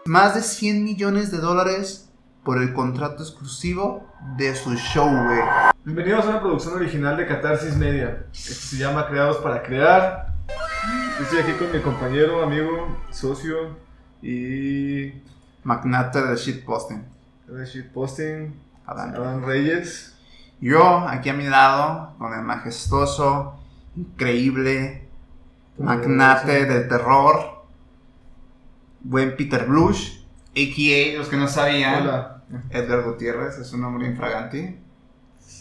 más de $100 millones por el contrato exclusivo de su show, güey. Bienvenidos a una producción original de Catarsis Media. Esto se llama Creados para Crear. Yo estoy aquí con mi compañero, amigo, socio y... magnate de shitposting. de shitposting, Adán. Adán Reyes. Yo, aquí a mi lado, con el majestuoso, increíble, magnate del terror, buen Peter Blush, a.k.a. los que no sabían, Hola. Edgar Gutiérrez, es un nombre infraganti.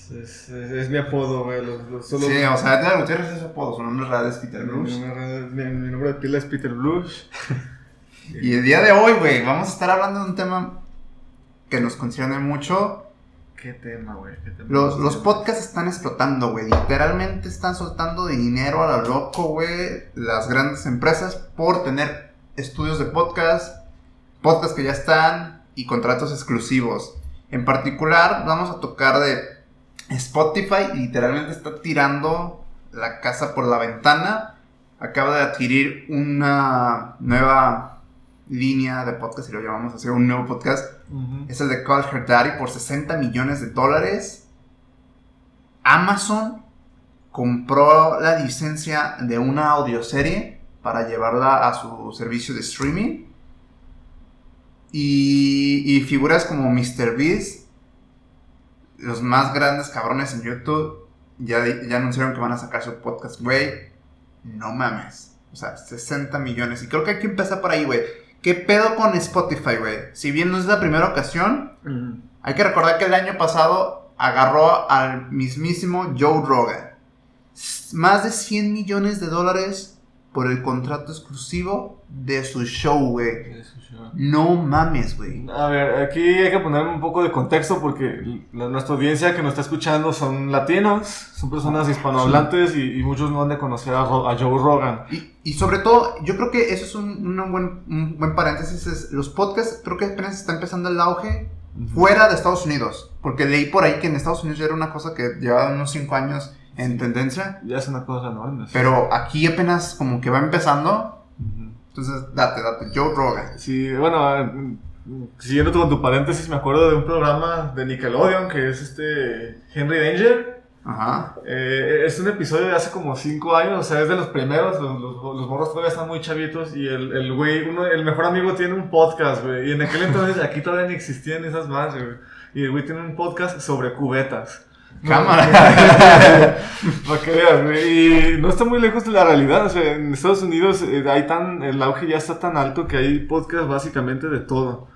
Es mi apodo, güey. Sí, o sea, Edgar Gutiérrez es su apodo, su nombre real es Peter Blush. Mi nombre de pila es Peter Blush. Y el día de hoy, güey, vamos a estar hablando de un tema que nos concierne mucho. ¿Qué tema, güey? Los podcasts están explotando, güey. Literalmente están soltando dinero a lo loco, güey. Las grandes empresas por tener estudios de podcasts que ya están y contratos exclusivos. En particular, vamos a tocar de Spotify. Literalmente está tirando la casa por la ventana. Acaba de adquirir una nueva línea de podcast, y lo llamamos así, un nuevo podcast. Es el de Call Her Daddy por $60 millones. Amazon compró la licencia de una audioserie para llevarla a su servicio de streaming. Y figuras como MrBeast, los más grandes cabrones en YouTube, ya anunciaron que van a sacar su podcast, güey. No mames. O sea, 60 millones. Y creo que hay que empezar por ahí, güey. ¿Qué pedo con Spotify, güey? Si bien no es la primera ocasión, hay que recordar que el año pasado agarró al mismísimo Joe Rogan. Más de $100 millones por el contrato exclusivo de su show, güey. No mames, güey. A ver, aquí hay que poner un poco de contexto porque nuestra audiencia que nos está escuchando son latinos, son personas hispanohablantes y muchos no han de conocer a Joe Rogan. Y sobre todo, yo creo que eso es un buen paréntesis. Los podcasts creo que apenas está empezando el auge fuera de Estados Unidos. Porque leí por ahí que en Estados Unidos ya era una cosa que llevaba unos 5 años en tendencia. Ya es una cosa enorme. Pero aquí apenas como que va empezando. Entonces, date, Joe Rogan. Sí, bueno, siguiendo con tu paréntesis, me acuerdo de un programa de Nickelodeon que es Henry Danger. Ajá. Es un episodio de hace como 5 años, o sea, es de los primeros, los morros todavía están muy chavitos y el güey, el mejor amigo tiene un podcast, güey, y en aquel entonces aquí todavía no existían esas más, güey, y el güey tiene un podcast sobre cubetas. Cámara. Para que veas, güey. Y no está muy lejos de la realidad. O sea, en Estados Unidos el auge ya está tan alto que hay podcasts básicamente de todo,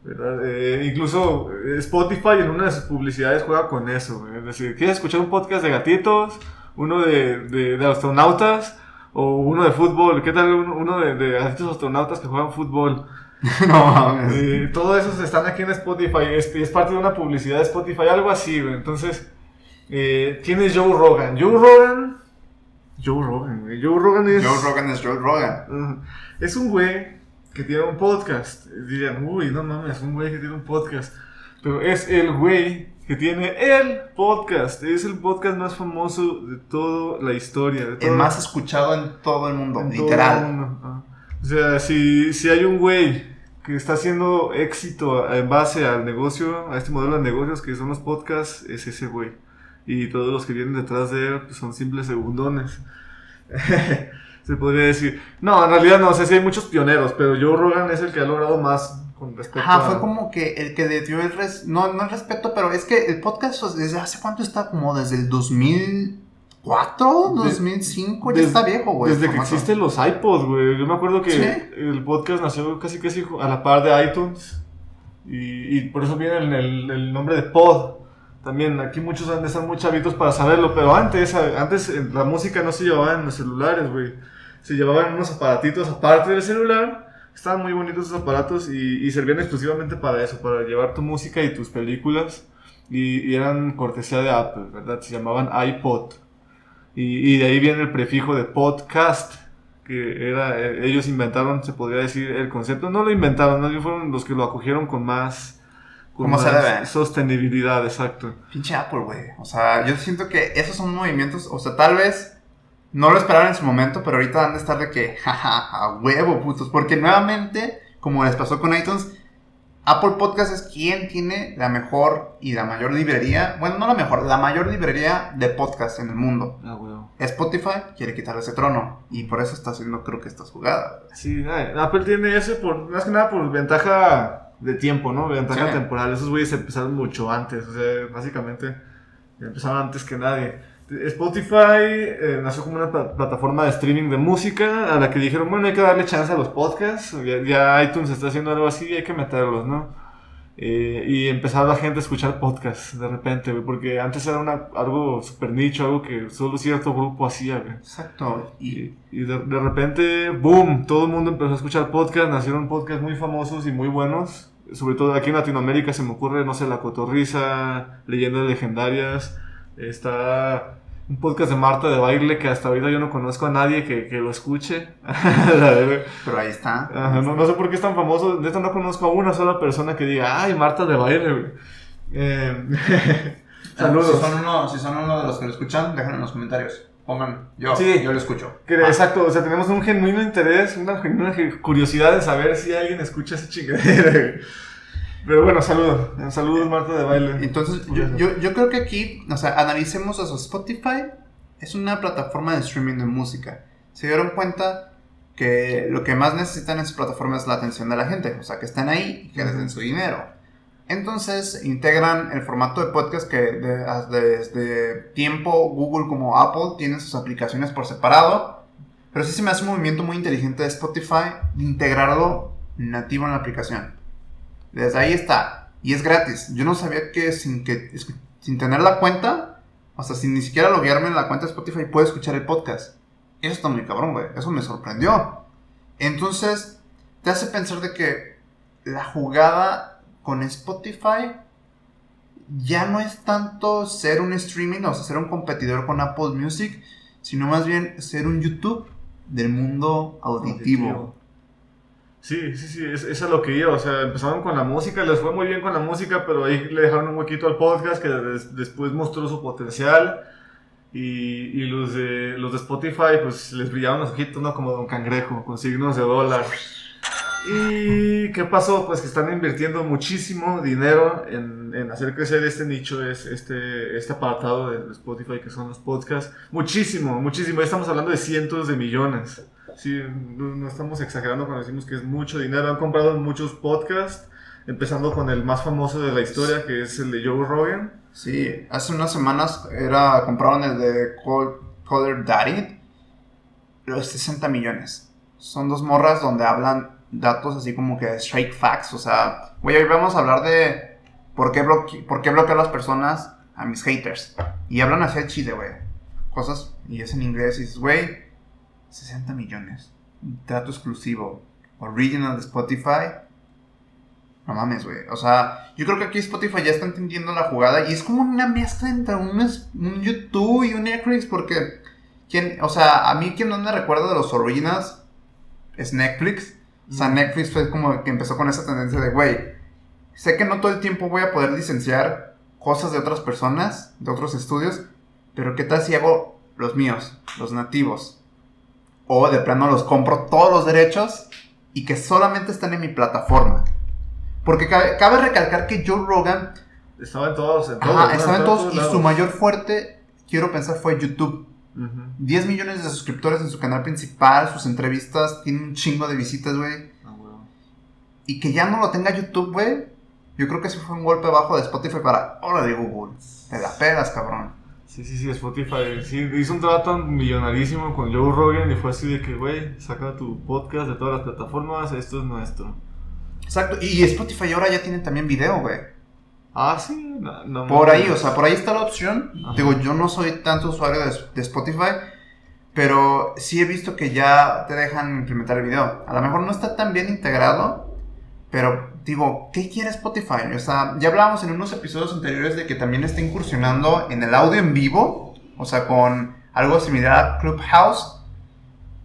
¿verdad? Incluso Spotify en una de sus publicidades juega con eso, güey. Es decir, ¿quieres escuchar un podcast de gatitos? Uno de astronautas o uno de fútbol. ¿Qué tal uno de gatitos astronautas que juegan fútbol? No mames. Todo eso están aquí en Spotify. Es parte de una publicidad de Spotify, algo así, güey. Entonces, tienes Joe Rogan. Joe Rogan, güey. Joe Rogan es Joe Rogan. Es un güey que tiene un podcast. Dirían, uy, no mames, un güey que tiene un podcast. Pero es el güey que tiene el podcast. Es el podcast más famoso de toda la historia. El más escuchado en todo el mundo, literal. O sea, si hay un güey que está haciendo éxito en base al negocio, a este modelo de negocios que son los podcasts, es ese güey. Y todos los que vienen detrás de él pues, son simples segundones. Se podría decir. No, en realidad no, o sea, sí hay muchos pioneros, pero Joe Rogan es el que ha logrado más con respecto a... fue como que el que le dio no el respeto, pero es que el podcast ¿desde hace cuánto está? Como desde el 2004, 2005, ya está viejo, güey. Desde que existen los iPods, güey. Yo me acuerdo que el podcast nació casi a la par de iTunes. Y por eso viene el nombre de pod. También aquí muchos han de estar muy chavitos para saberlo, pero antes la música no se llevaba en los celulares, güey. Se llevaban unos aparatitos aparte del celular. Estaban muy bonitos esos aparatos y servían exclusivamente para eso, para llevar tu música y tus películas. Y eran cortesía de Apple, ¿verdad? Se llamaban iPod. Y de ahí viene el prefijo de podcast, que ellos inventaron, se podría decir, el concepto. No lo inventaron, ellos fueron los que lo acogieron con más sostenibilidad, exacto. Pinche Apple, güey. O sea, yo siento que esos son movimientos, o sea, tal vez no lo esperaban en su momento, pero ahorita han de estar de que, jaja, a huevo, putos. Porque nuevamente, como les pasó con iTunes, Apple Podcast es quien tiene la mejor y la mayor librería, bueno, no la mejor, la mayor librería de podcast en el mundo. Bueno. Spotify quiere quitarle ese trono y por eso está haciendo, creo que estas jugadas. Sí, Apple tiene ese más que nada por ventaja de tiempo, ¿no? Ventaja temporal. Esos güeyes empezaron mucho antes, o sea, básicamente empezaron antes que nadie. Spotify nació como una plataforma de streaming de música a la que dijeron, bueno, hay que darle chance a los podcasts, ya iTunes está haciendo algo así, hay que meterlos, ¿no? Y empezaba la gente a escuchar podcasts de repente, güey, porque antes era algo súper nicho, algo que solo cierto grupo hacía, güey. Exacto. Y de repente, boom, todo el mundo empezó a escuchar podcasts, nacieron podcasts muy famosos y muy buenos, sobre todo aquí en Latinoamérica se me ocurre, no sé, La Cotorrisa, Leyendas Legendarias. Está un podcast de Marta de Baile que hasta ahorita yo no conozco a nadie que lo escuche. Pero ahí está. Ajá, no sé por qué es tan famoso. De esto no conozco a una sola persona que diga, ay, Marta de Baile. Saludos. Si son uno de los que lo escuchan, déjenlo en los comentarios. Pongan, yo lo escucho. Exacto, o sea, tenemos un genuino interés, una genuina curiosidad de saber si alguien escucha esa chingadera. Pero bueno, saludos Marta de Baile. Entonces, yo creo que aquí, o sea, analicemos eso. Spotify es una plataforma de streaming de música. Se dieron cuenta que lo que más necesitan en su plataforma es la atención de la gente. O sea, que estén ahí y que les den su dinero. Entonces, integran el formato de podcast que desde tiempo Google como Apple tienen sus aplicaciones por separado. Pero sí se me hace un movimiento muy inteligente de Spotify de integrarlo nativo en la aplicación. Desde ahí está. Y es gratis. Yo no sabía que sin tener la cuenta, o sea, sin ni siquiera loguearme en la cuenta de Spotify, puedo escuchar el podcast. Eso está muy cabrón, güey. Eso me sorprendió. Entonces, te hace pensar de que la jugada con Spotify ya no es tanto ser un streaming, o sea, ser un competidor con Apple Music, sino más bien ser un YouTube del mundo auditivo. Sí, es a lo que iba, o sea, empezaron con la música, les fue muy bien con la música, pero ahí le dejaron un huequito al podcast que después mostró su potencial y los de Spotify pues les brillaban los ojitos, ¿no? Como Don Cangrejo, con signos de dólar. ¿Y qué pasó? Pues que están invirtiendo muchísimo dinero en hacer crecer este nicho, este apartado de Spotify que son los podcasts. Muchísimo, ya estamos hablando de cientos de millones. Sí, no estamos exagerando cuando decimos que es mucho dinero. Han comprado muchos podcasts, empezando con el más famoso de la historia, que es el de Joe Rogan. Sí, hace unas semanas compraron el de Caller Daddy, los 60 millones. Son dos morras donde hablan datos así como que straight facts. O sea, güey, hoy vamos a hablar de por qué bloqueo a las personas, a mis haters. Y hablan así al chile, güey. Cosas, y es en inglés, y dices, güey, 60 millones, trato exclusivo, original de Spotify. No mames, güey. O sea, yo creo que aquí Spotify ya está entendiendo la jugada y es como una mezcla entre un YouTube y un Netflix, porque o sea, a mí quien no me recuerda de los originals es Netflix. O sea, Netflix fue como que empezó con esa tendencia de, güey, sé que no todo el tiempo voy a poder licenciar cosas de otras personas, de otros estudios, pero ¿qué tal si hago los míos, los nativos? O de plano los compro todos los derechos y que solamente están en mi plataforma. Porque cabe recalcar que Joe Rogan estaba en todos. Estaba en todos y su mayor fuerte, quiero pensar, fue YouTube. 10 millones de suscriptores en su canal principal, sus entrevistas, tiene un chingo de visitas, güey. Y que ya no lo tenga YouTube, güey. Yo creo que eso fue un golpe bajo de Spotify para, órale, Google, te la pegas, cabrón. Sí, Spotify hizo un trato millonarísimo con Joe Rogan y fue así de que, güey, saca tu podcast de todas las plataformas, esto es nuestro. Exacto, y Spotify ahora ya tiene también video, güey. Ah, sí, no. Por ahí, o sea, por ahí está la opción. Ajá. Digo, yo no soy tanto usuario de Spotify, pero sí he visto que ya te dejan implementar el video. A lo mejor no está tan bien integrado, pero digo, ¿qué quiere Spotify? O sea, ya hablábamos en unos episodios anteriores de que también está incursionando en el audio en vivo, o sea, con algo similar a Clubhouse,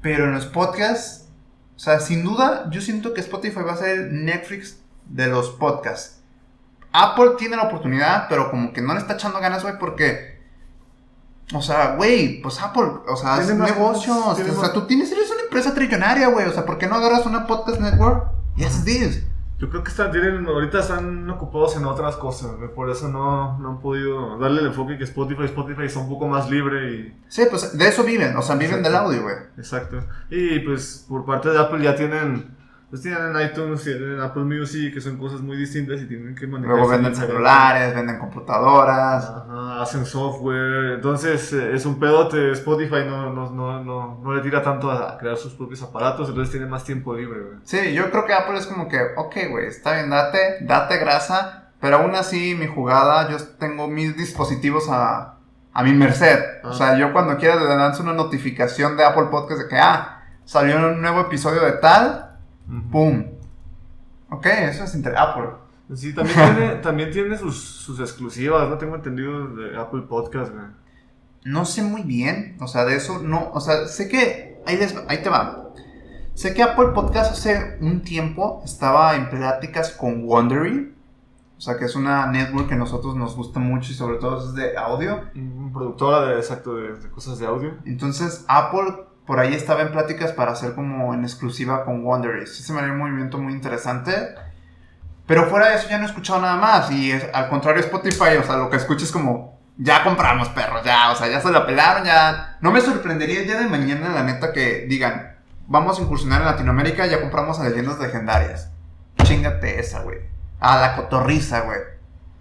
pero en los podcasts, o sea, sin duda, yo siento que Spotify va a ser el Netflix de los podcasts. Apple tiene la oportunidad, pero como que no le está echando ganas, güey, porque, o sea, güey, pues Apple, o sea, es un negocio, o sea, tú eres una empresa trillonaria, güey, o sea, ¿por qué no agarras una podcast network Yes, it is. Yo creo que ahorita están ocupados en otras cosas, güey, por eso no han podido darle el enfoque que Spotify está un poco más libre y... Sí, pues de eso viven, o sea, viven Exacto. del audio, güey. Exacto. Y pues por parte de Apple ya tienen iTunes, tienen Apple Music, que son cosas muy distintas y tienen que manejar. Luego venden celulares, venden computadoras. Ajá, hacen software, entonces es un pedote. Spotify no le tira tanto a crear sus propios aparatos, entonces tiene más tiempo libre, güey. Sí, yo creo que Apple es como que, ok, güey, está bien, date grasa, pero aún así mi jugada, yo tengo mis dispositivos a mi merced. O sea, yo cuando quiera le lanzo una notificación de Apple Podcast de que, salió un nuevo episodio de tal, ¡pum! Ok, eso es Apple. Sí, también tiene sus exclusivas, no tengo entendido de Apple Podcast, güey. No sé muy bien, o sea, de eso no, o sea, sé que, ahí te va. Sé que Apple Podcast hace un tiempo estaba en pláticas con Wondery, o sea, que es una network que a nosotros nos gusta mucho y sobre todo es de audio. Productora de cosas de audio. Entonces, Apple por ahí estaba en pláticas para hacer como en exclusiva con Wondery. Sí se me haría un movimiento muy interesante. Pero fuera de eso ya no he escuchado nada más. Y al contrario Spotify, o sea, lo que escucho es como, ya compramos, perros, ya, o sea, ya se la pelaron, ya. No me sorprendería el día de mañana, la neta, que digan, vamos a incursionar en Latinoamérica, ya compramos a Leyendas Legendarias. Chíngate esa, güey. A la cotorriza, güey.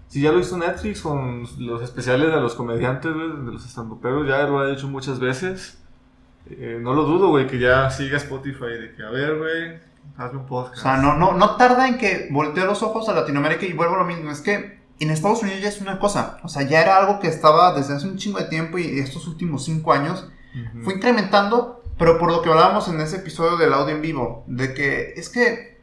Sí, ya lo hizo Netflix con los especiales de los comediantes, güey, de los estandoperos, ya lo ha hecho muchas veces. No lo dudo, güey, que ya siga Spotify, de que, a ver, güey, hazme un podcast. O sea, no tarda en que voltee los ojos a Latinoamérica y vuelvo a lo mismo. Es que en Estados Unidos ya es una cosa. O sea, ya era algo que estaba desde hace un chingo de tiempo y estos últimos 5 años fue incrementando, pero por lo que hablábamos en ese episodio del audio en vivo, de que es que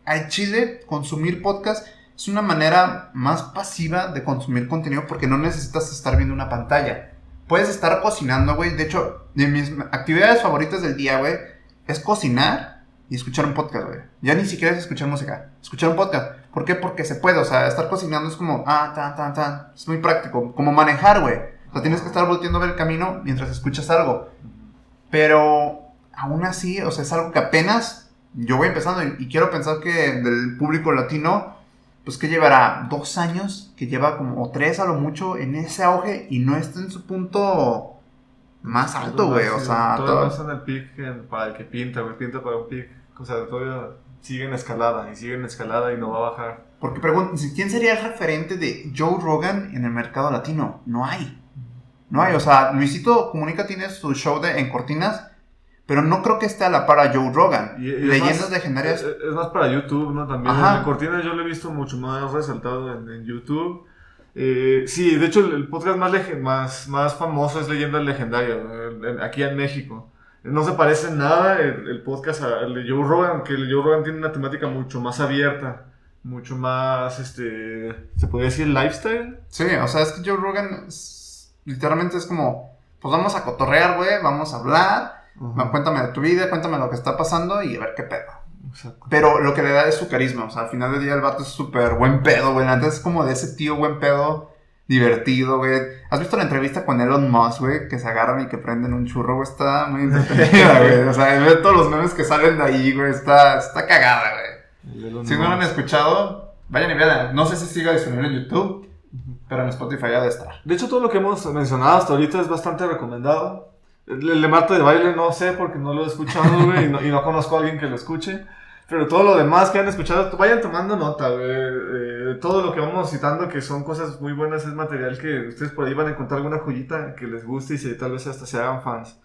en Chile consumir podcast es una manera más pasiva de consumir contenido porque no necesitas estar viendo una pantalla. Puedes estar cocinando, güey. De hecho, de mis actividades favoritas del día, güey, es cocinar y escuchar un podcast, güey. Ya ni siquiera es escuchar música. Escuchar un podcast. ¿Por qué? Porque se puede. O sea, estar cocinando es como, tan. Es muy práctico. Como manejar, güey. O sea, tienes que estar volteando a ver el camino mientras escuchas algo. Pero, aún así, o sea, es algo que apenas yo voy empezando. Y quiero pensar que del público latino, pues que llevará 2 años, que lleva como 3 a lo mucho en ese auge y no está en su punto más alto, güey. O sea, todavía no está en el pic para el que pinta, güey, pinta para un pic. O sea, todavía sigue en escalada y no va a bajar. Porque preguntan, ¿quién sería el referente de Joe Rogan en el mercado latino? No hay, o sea, Luisito Comunica tiene su show en Cortinas, pero no creo que esté a la par a Joe Rogan. Leyendas Legendarias. Es más para YouTube, ¿no? También Ajá. en Cortinas yo lo he visto mucho más resaltado en YouTube. Sí, de hecho el podcast más famoso es Leyendas Legendarias, aquí en México. No se parece en nada el podcast al de Joe Rogan, que el Joe Rogan tiene una temática mucho más abierta, mucho más, ¿se podría decir lifestyle? Sí, o sea, es que Joe Rogan literalmente es como, pues vamos a cotorrear, güey, vamos a hablar, cuéntame de tu vida, cuéntame lo que está pasando y a ver qué pedo. Exacto. Pero lo que le da es su carisma, o sea, al final del día el vato es súper buen pedo, güey, antes es como de ese tío buen pedo, divertido, güey. ¿Has visto la entrevista con Elon Musk, güey? Que se agarran y que prenden un churro, güey, está muy entretenida, güey, o sea, ver todos los memes que salen de ahí, güey, está cagada, güey. Si no lo han escuchado, vayan y vean, no sé si siga disponible en YouTube, pero en Spotify ya debe estar. De hecho, todo lo que hemos mencionado hasta ahorita es bastante recomendado. El de Marta de Baile no sé porque no lo he escuchado, güey, y no conozco a alguien que lo escuche. Pero todo lo demás que han escuchado, vayan tomando nota, güey. Todo lo que vamos citando, que son cosas muy buenas, es material que ustedes por ahí van a encontrar alguna joyita que les guste y tal vez hasta se hagan fans.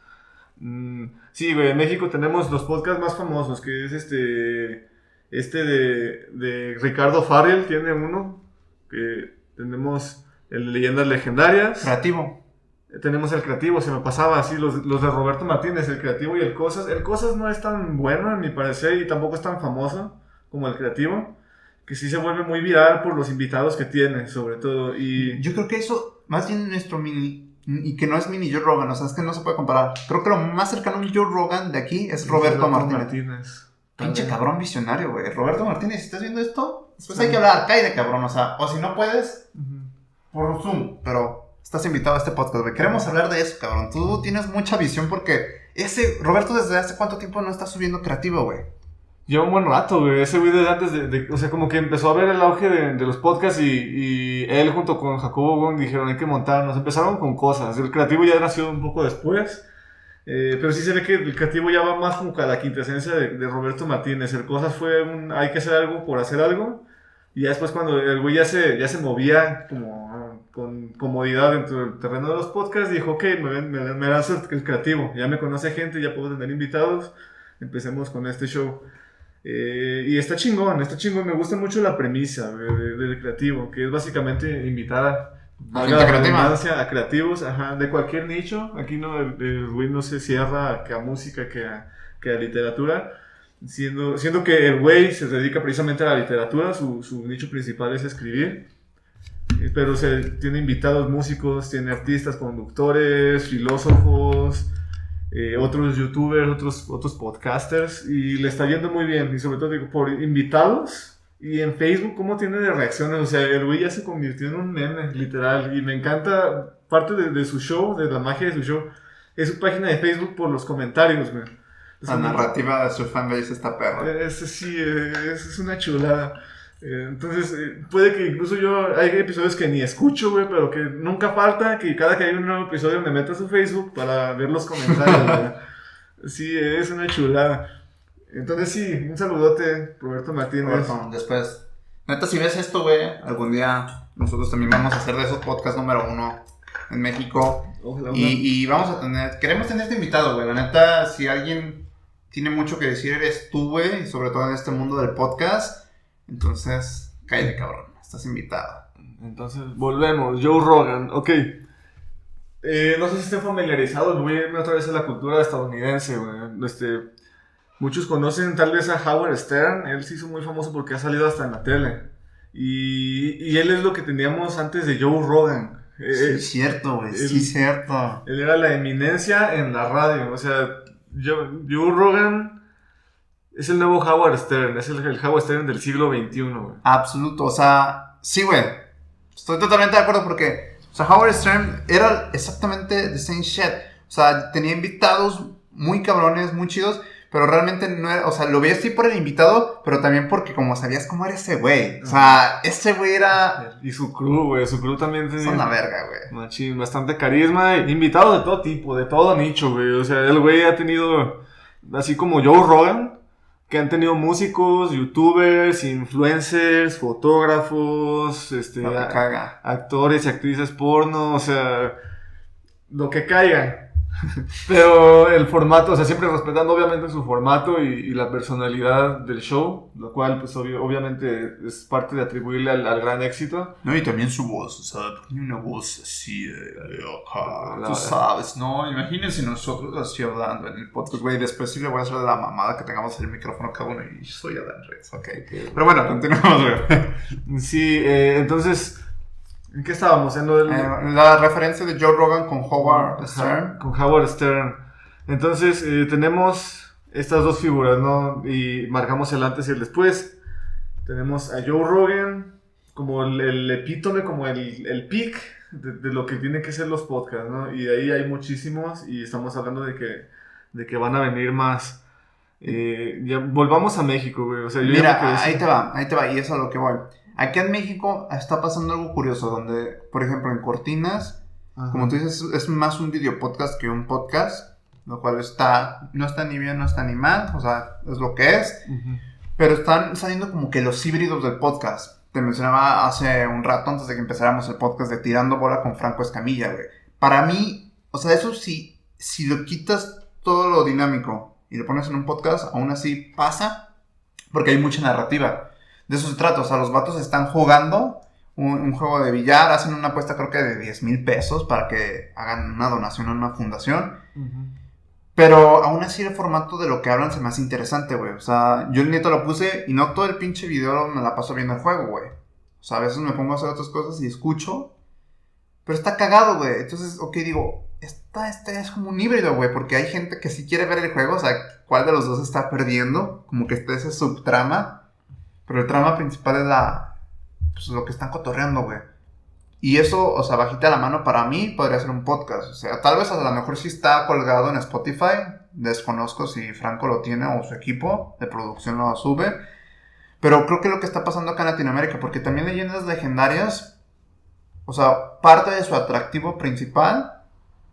Sí, güey, en México tenemos los podcasts más famosos, que es de Ricardo Farrell, tiene uno, que tenemos el de Leyendas Legendarias. Creativo. Tenemos el creativo, se me pasaba así, los de Roberto Martínez, el creativo y el Cosas. El Cosas no es tan bueno, en mi parecer, y tampoco es tan famoso como el creativo, que sí se vuelve muy viral por los invitados que tiene, sobre todo. Y yo creo que eso, más bien nuestro mini, y que no es mini Joe Rogan, o sea, es que no se puede comparar. Creo que lo más cercano a un Joe Rogan de aquí es Roberto Martínez. Pinche cabrón visionario, güey. Roberto Martínez, si estás viendo esto, después hay que hablar, cae de cabrón, o sea, o si no puedes, por Zoom, pero estás invitado a este podcast, güey. Queremos hablar de eso, cabrón. Tú tienes mucha visión porque Roberto, ¿desde hace cuánto tiempo no está subiendo creativo, güey? Lleva un buen rato, güey. Ese güey desde antes o sea, como que empezó a ver el auge de los podcasts y él junto con Jacobo Wong dijeron, hay que montarnos. Empezaron con cosas. El creativo ya nació un poco después. Pero sí se ve que el creativo ya va más como a la quintesencia de Roberto Martínez. El cosas fue hay que hacer algo por hacer algo. Y ya después cuando el güey ya se movía como con comodidad dentro del terreno de los podcasts, dijo, ok, me lanzo el creativo. Ya me conoce gente, ya puedo tener invitados. Empecemos con este show. Y está chingón, me gusta mucho la premisa del creativo, que es básicamente invitar a creativos, ajá, de cualquier nicho. Aquí no, el güey no se cierra que a música, que a literatura, siendo que el güey se dedica precisamente a la literatura, su nicho principal es escribir, pero tiene invitados músicos, tiene artistas, conductores, filósofos, otros youtubers, otros podcasters, y le está yendo muy bien, y sobre todo digo, por invitados, y en Facebook cómo tiene de reacciones, o sea, el güey ya se convirtió en un meme, literal, y me encanta parte de su show, de la magia de su show, es su página de Facebook por los comentarios, güey. La narrativa de su fanbase está perra. Sí, es una chulada. Entonces, puede que incluso hay episodios que ni escucho, güey, pero que nunca falta que cada que hay un nuevo episodio me meta a su Facebook para ver los comentarios, güey. Sí, es una chulada. Entonces, sí, un saludote, Roberto Martínez. Roberto, después, neta, si ves esto, güey, algún día nosotros también vamos a hacer de esos podcasts número 1 en México. Ojalá, y vamos a queremos tenerte invitado, güey. La neta, si alguien tiene mucho que decir, eres tú, güey, y sobre todo en este mundo del podcast. Entonces, cállate, cabrón, estás invitado. Entonces, volvemos. Joe Rogan, ok. No sé si estén familiarizados, voy a irme otra vez a la cultura estadounidense, güey. Muchos conocen tal vez a Howard Stern, él se hizo muy famoso porque ha salido hasta en la tele. Y él es lo que teníamos antes de Joe Rogan. Sí, cierto, güey, sí, cierto. Él era la eminencia en la radio, o sea, Joe Rogan es el nuevo Howard Stern, es el Howard Stern del siglo XXI, güey. Absoluto, o sea, sí, güey. Estoy totalmente de acuerdo porque, o sea, Howard Stern era exactamente the same shit. O sea, tenía invitados muy cabrones, muy chidos, pero realmente no era, o sea, lo veías sí por el invitado, pero también porque como sabías cómo era ese güey. O sea, ese güey era... Y su crew también tenía... Son la verga, güey. Machín, bastante carisma, invitados de todo tipo, de todo nicho, güey. O sea, el güey ha tenido, así como Joe Rogan, que han tenido músicos, youtubers, influencers, fotógrafos, actores y actrices porno, o sea, lo que caiga. Pero el formato, o sea, siempre respetando obviamente su formato y la personalidad del show, lo cual pues obviamente es parte de atribuirle al gran éxito. No, y también su voz, o sea, tiene una voz así tú sabes, ¿no? Imagínense nosotros así hablando en el podcast, güey, después sí le voy a hacer la mamada que tengamos el micrófono cada uno y soy Adán Reyes, ok. Pero bueno, continuamos, güey. Sí, entonces... ¿En qué estábamos? En lo del... la referencia de Joe Rogan con Howard Stern. Con Howard Stern. Entonces, tenemos estas dos figuras, ¿no? Y marcamos el antes y el después. Tenemos a Joe Rogan como el epítome, como el peak de lo que tienen que ser los podcasts, ¿no? Y de ahí hay muchísimos y estamos hablando de que van a venir más. Ya, volvamos a México, güey. O sea, mira, ahí te va, y eso es a lo que voy. Aquí en México está pasando algo curioso, donde, por ejemplo, en Cortinas, ajá, como tú dices, es más un video podcast que un podcast, lo cual no está ni bien, no está ni mal, o sea, es lo que es, uh-huh, pero están saliendo como que los híbridos del podcast. Te mencionaba hace un rato, antes de que empezáramos el podcast, de Tirando Bola con Franco Escamilla, güey. Para mí, o sea, eso si lo quitas todo lo dinámico y lo pones en un podcast, aún así pasa, porque hay mucha narrativa. De eso se trata, o sea, los vatos están jugando un juego de billar, hacen una apuesta creo que de 10,000 pesos para que hagan una donación a una fundación. Uh-huh. Pero aún así el formato de lo que hablan se me hace interesante, güey. O sea, yo el nieto lo puse y no todo el pinche video me la paso viendo el juego, güey. O sea, a veces me pongo a hacer otras cosas y escucho, pero está cagado, güey. Entonces, ok, digo, esta es como un híbrido, güey, porque hay gente que sí quiere ver el juego, o sea, ¿cuál de los dos está perdiendo? Como que está ese subtrama. Pero el trama principal es pues lo que están cotorreando, güey. Y eso, o sea, bajita la mano, para mí podría ser un podcast. O sea, tal vez a lo mejor sí está colgado en Spotify, Desconozco si Franco lo tiene o su equipo de producción lo sube. Pero creo que lo que está pasando acá en Latinoamérica, porque también Leyendas Legendarias, o sea, parte de su atractivo principal,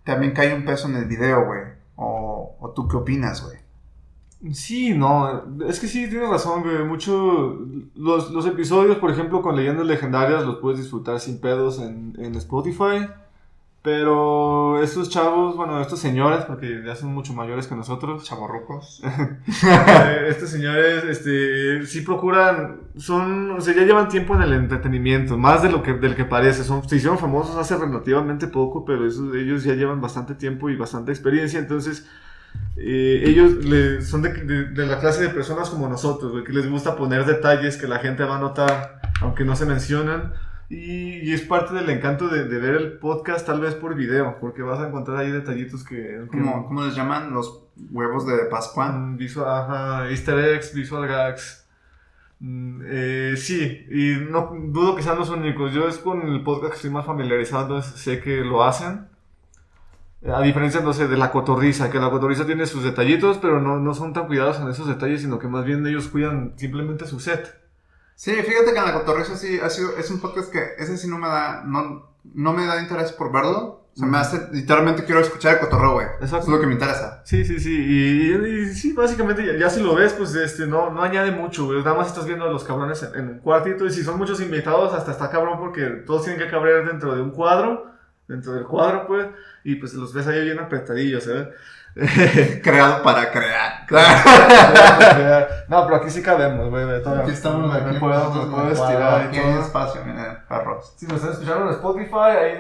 también cae un peso en el video, güey. ¿O tú qué opinas, güey? Sí, no, es que sí, tienes razón, güey. Los episodios, por ejemplo, con Leyendas Legendarias los puedes disfrutar sin pedos en Spotify. Pero estos chavos, bueno, estos señores, porque ya son mucho mayores que nosotros, Chavorrucos. estos señores, sí procuran, o sea, ya llevan tiempo en el entretenimiento, más del que parece. Se hicieron famosos hace relativamente poco, pero ellos ya llevan bastante tiempo y bastante experiencia, entonces ellos son de la clase de personas como nosotros, güey, que les gusta poner detalles que la gente va a notar, aunque no se mencionan. Y es parte del encanto de ver el podcast tal vez por video, porque vas a encontrar ahí detallitos que ¿Cómo les llaman? Los huevos de Pascua. Easter eggs, visual gags. Sí, y no dudo que sean los únicos. Yo es con el podcast que estoy más familiarizado, sé que lo hacen. A diferencia, no sé, de La Cotorrisa, que La Cotorrisa tiene sus detallitos, pero no son tan cuidados en esos detalles, sino que más bien ellos cuidan simplemente su set. Sí, fíjate que en La Cotorrisa sí es un podcast que ese sí no me da interés por verlo. O sea, me hace, literalmente quiero escuchar el cotorreo, güey. Exacto. Eso es lo que me interesa. Sí. Y sí, básicamente ya si lo ves, pues no añade mucho, güey. Nada más estás viendo a los cabrones en un cuartito. Y si son muchos invitados, hasta está cabrón porque todos tienen que caber dentro de un cuadro. Dentro del cuadro, pues. Y pues los ves ahí bien apretadillos, ¿sabes? Creado para crear. No, pero aquí sí cabemos, güey. Aquí estamos, me puedo estirar aquí y hay todo. espacio, miren, perros. Si nos están escuchando en Spotify, ahí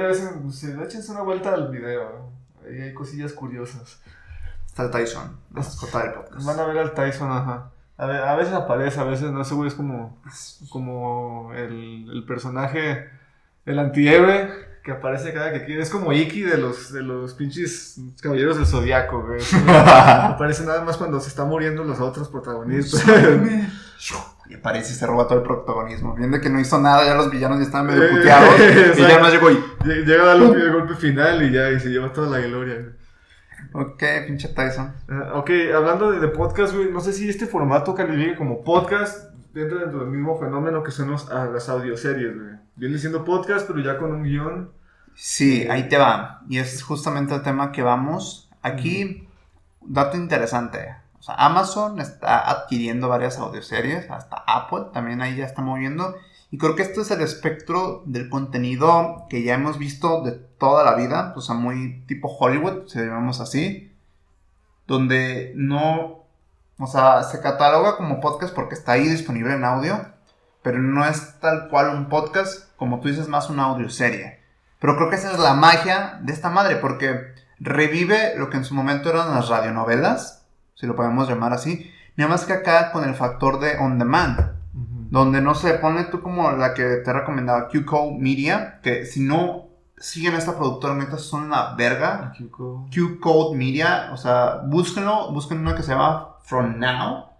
échense una vuelta al video. Ahí hay cosillas curiosas. Está el Tyson, la mascota del podcast. Van a ver al Tyson, ajá. A veces aparece, a veces no. Ese güey es como el personaje, el antihéroe que aparece cada que quiere. Es como Iki de los pinches caballeros del Zodiaco, güey. Aparece nada más cuando se están muriendo los otros protagonistas. Y aparece y se roba todo el protagonismo. Viendo que no hizo nada, ya los villanos ya estaban medio puteados. Y ya más llegó y... Llega a darle el golpe final y se lleva toda la gloria, güey. Ok, pinche Tyson. Ok, hablando de podcast, güey, no sé si este formato califica como podcast dentro del mismo fenómeno que son las audioseries, güey. Viene siendo podcast, pero ya con un guión. Sí, ahí te va. Y es justamente el tema que vamos. Aquí, dato interesante. O sea, Amazon está adquiriendo varias audioseries. Hasta Apple también ahí ya está moviendo. Y creo que este es el espectro del contenido que ya hemos visto de toda la vida. O sea, muy tipo Hollywood, si llamamos así. Donde no... O sea, se cataloga como podcast porque está ahí disponible en audio. Pero no es tal cual un podcast, como tú dices, más una audioserie. Pero creo que esa es la magia de esta madre, porque revive lo que en su momento eran las radionovelas, si lo podemos llamar así. Nada más que acá con el factor de on demand. Donde no se pone tú como la que te he recomendado, Q-Code Media, que si no siguen a esta productora, neta, son una verga. Q-Code Media, o sea, busquen uno que se llama From Now.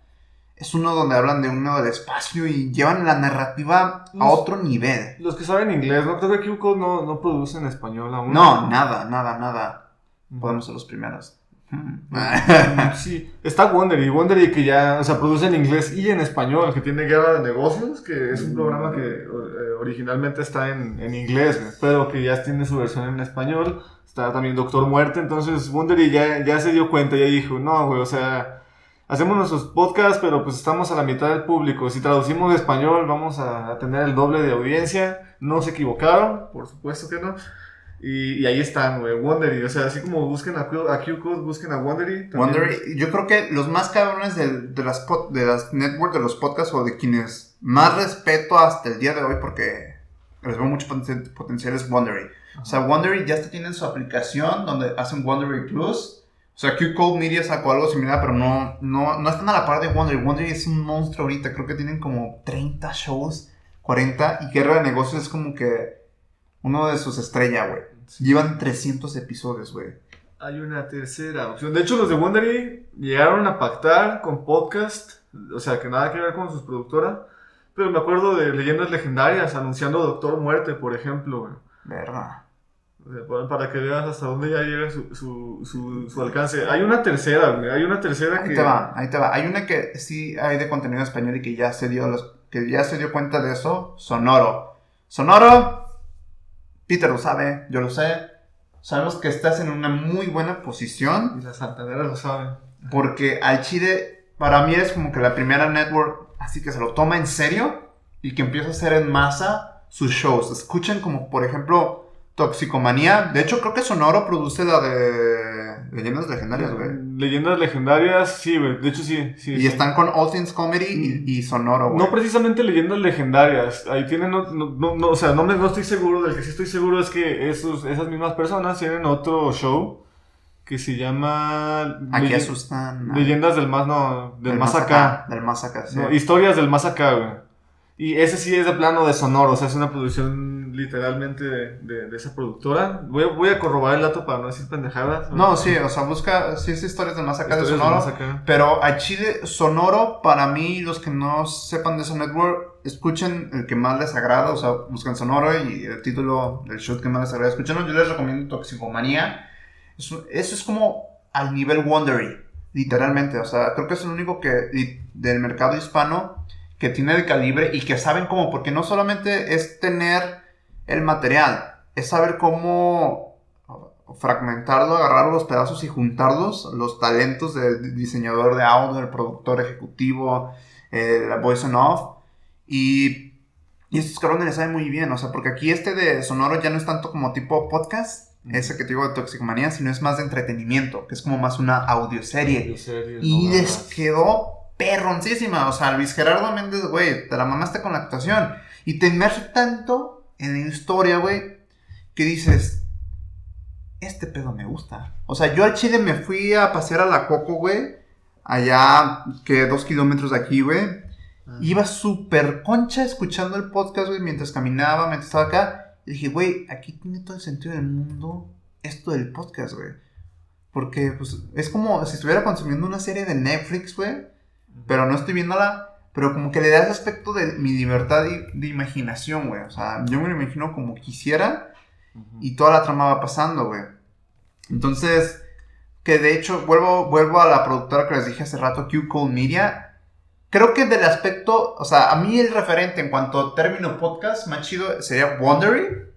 Es uno donde hablan de uno del espacio y llevan la narrativa a otro nivel. Los que saben inglés, ¿no? Creo que Q-Code no produce en español aún. No, nada. Podemos ser los primeros. Sí, está Wondery que ya, o sea, produce en inglés y en español, que tiene Guerra de Negocios, que es un programa que originalmente está en inglés, pero que ya tiene su versión en español. Está también Doctor Muerte, entonces Wondery ya se dio cuenta, ya dijo, no, güey, o sea... Hacemos nuestros podcasts, pero pues estamos a la mitad del público. Si traducimos de español, vamos a tener el doble de audiencia. No se equivocaron, por supuesto que no. Y ahí están, güey, Wondery. O sea, así como busquen a Q-Code, busquen a Wondery. Wondery, yo creo que los más cabrones de las networks, de los podcasts, o de quienes más respeto hasta el día de hoy, porque les veo mucho potencial, es Wondery. O sea, Wondery ya tienen su aplicación donde hacen Wondery Plus. O sea, Q-Code Media sacó algo similar, pero no están a la par de Wondery. Wondery es un monstruo ahorita. Creo que tienen como 30 shows, 40. Y Guerra de Negocios es como que uno de sus estrellas, güey. Sí. Llevan 300 episodios, güey. Hay una tercera opción. De hecho, los de Wondery llegaron a pactar con podcast. O sea, que nada que ver con sus productoras. Pero me acuerdo de Leyendas Legendarias anunciando Doctor Muerte, por ejemplo, güey. Verga. Para que veas hasta dónde ya llega su alcance. Hay una tercera, güey. Hay una tercera Ahí te va. Hay una que sí hay de contenido español y que ya se dio cuenta de eso. Sonoro, Peter lo sabe, yo lo sé. Sabemos que estás en una muy buena posición. Y la Santanera lo sabe. Porque al Chile, para mí es como que la primera network, así que se lo toma en serio y que empieza a hacer en masa sus shows. Escuchen como, por ejemplo, Toxicomanía. De hecho, creo que Sonoro produce la de Leyendas Legendarias, güey. Leyendas Legendarias, sí, güey. De hecho, sí. Y están con All Things Comedy y Sonoro, güey. No precisamente Leyendas Legendarias. Ahí tienen, o sea, no estoy seguro. Del que sí estoy seguro es que esas mismas personas tienen otro show que se llama... Aquí asustan. Leyendas del más, del más acá. Del más acá, sí. No, historias del más acá, güey. Y ese sí es de plano de Sonoro, o sea, es una producción literalmente de esa productora. Voy a corroborar el dato para no decir pendejadas. No, sí, o sea, busca, sí es historias del más acá de Historias Sonoro. del más acá. Pero a Chile, Sonoro, para mí, los que no sepan de esa network, escuchen el que más les agrada, o sea, buscan Sonoro y el título del show que más les agrada, escúchenlo. Yo les recomiendo Toxicomanía. Eso es como al nivel Wondery, literalmente. O sea, creo que es el único del mercado hispano que tiene el calibre y que saben cómo, porque no solamente es tener el material, es saber cómo fragmentarlo, agarrar los pedazos y juntarlos, los talentos del diseñador de audio, el productor ejecutivo, la voice and off, y estos cabrones le saben muy bien, o sea, porque aquí de Sonoro ya no es tanto como tipo podcast, ese que te digo de Toxicomanía, sino es más de entretenimiento, que es como más una audioserie. Y les quedó perroncísima, o sea, Luis Gerardo Méndez, güey, te la mamaste con la actuación, y te inmersas tanto en la historia, güey, que dices, este pedo me gusta. O sea, yo al Chile me fui a pasear a la Coco, güey, allá, que 2 kilómetros de aquí, güey, iba súper concha escuchando el podcast, güey, mientras caminaba, mientras estaba acá, y dije, güey, aquí tiene todo el sentido del mundo esto del podcast, güey, porque, pues, es como si estuviera consumiendo una serie de Netflix, güey, pero no estoy viéndola, pero como que le da ese aspecto de mi libertad de imaginación, güey. O sea, yo me lo imagino como quisiera y toda la trama va pasando, güey. Entonces, que de hecho, vuelvo a la productora que les dije hace rato, Q Code Media. Creo que del aspecto, o sea, a mí el referente en cuanto a término podcast más chido sería Wondery.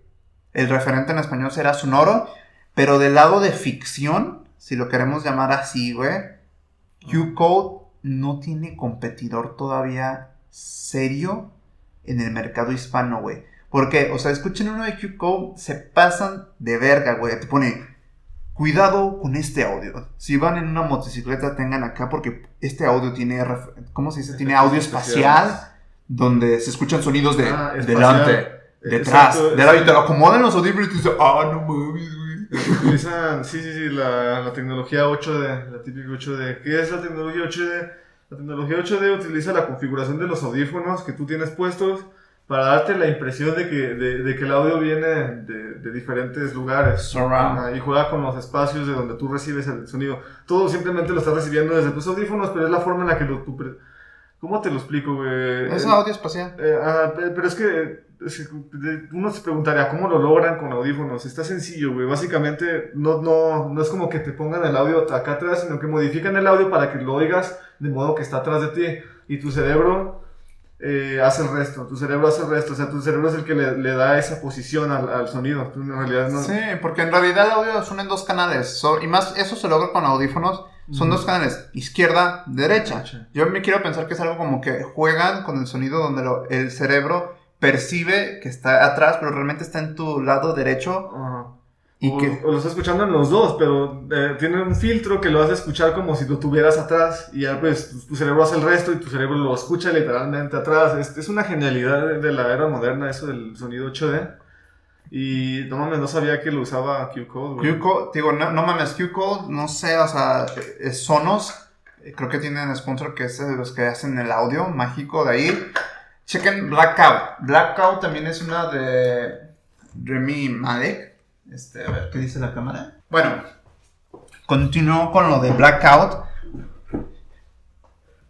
El referente en español será Sonoro. Pero del lado de ficción, si lo queremos llamar así, güey, Q Code no tiene competidor todavía serio en el mercado hispano, güey. Porque, o sea, escuchen uno de Q-Code, se pasan de verga, güey. Te pone, cuidado con este audio. Si van en una motocicleta, tengan acá, porque este audio tiene, ¿cómo se dice? Tiene audio espacial, donde se escuchan sonidos de delante, detrás, de lado, y te lo acomodan los audífonos y te dicen, no mames, güey. Utilizan, la tecnología 8D, la típica 8D. ¿Qué es la tecnología 8D? La tecnología 8D utiliza la configuración de los audífonos que tú tienes puestos para darte la impresión de que el audio viene de diferentes lugares. Y juega con los espacios de donde tú recibes el sonido. Todo simplemente lo estás recibiendo desde tus audífonos, pero es la forma en la que ¿cómo te lo explico, güey? Es audio espacial. Pero es que uno se preguntaría, ¿cómo lo logran con audífonos? Está sencillo, güey. Básicamente, no es como que te pongan el audio acá atrás, sino que modifican el audio para que lo oigas de modo que está atrás de ti. Y tu cerebro hace el resto. O sea, tu cerebro es el que le da esa posición al sonido. Tú en realidad no... Sí, porque en realidad el audio son en 2 canales. Y más, eso se logra con audífonos. Son 2 canales, izquierda, derecha. Yo me quiero pensar que es algo como que juegan con el sonido donde el cerebro percibe que está atrás, pero realmente está en tu lado derecho. O lo está escuchando en los dos, pero tiene un filtro que lo hace escuchar como si lo tuvieras atrás. Y ya pues tu cerebro hace el resto y tu cerebro lo escucha literalmente atrás. Es una genialidad de la era moderna eso del sonido 8D. Y no mames, no sabía que lo usaba Q-Code, güey. Q-Code, digo, no mames, Q-Code, no sé, o sea, es Sonos, creo que tienen sponsor que es de los que hacen el audio mágico de ahí. Chequen Blackout. Blackout también es una de Rami Malek. A ver, ¿qué dice la cámara? Bueno, continúo con lo de Blackout.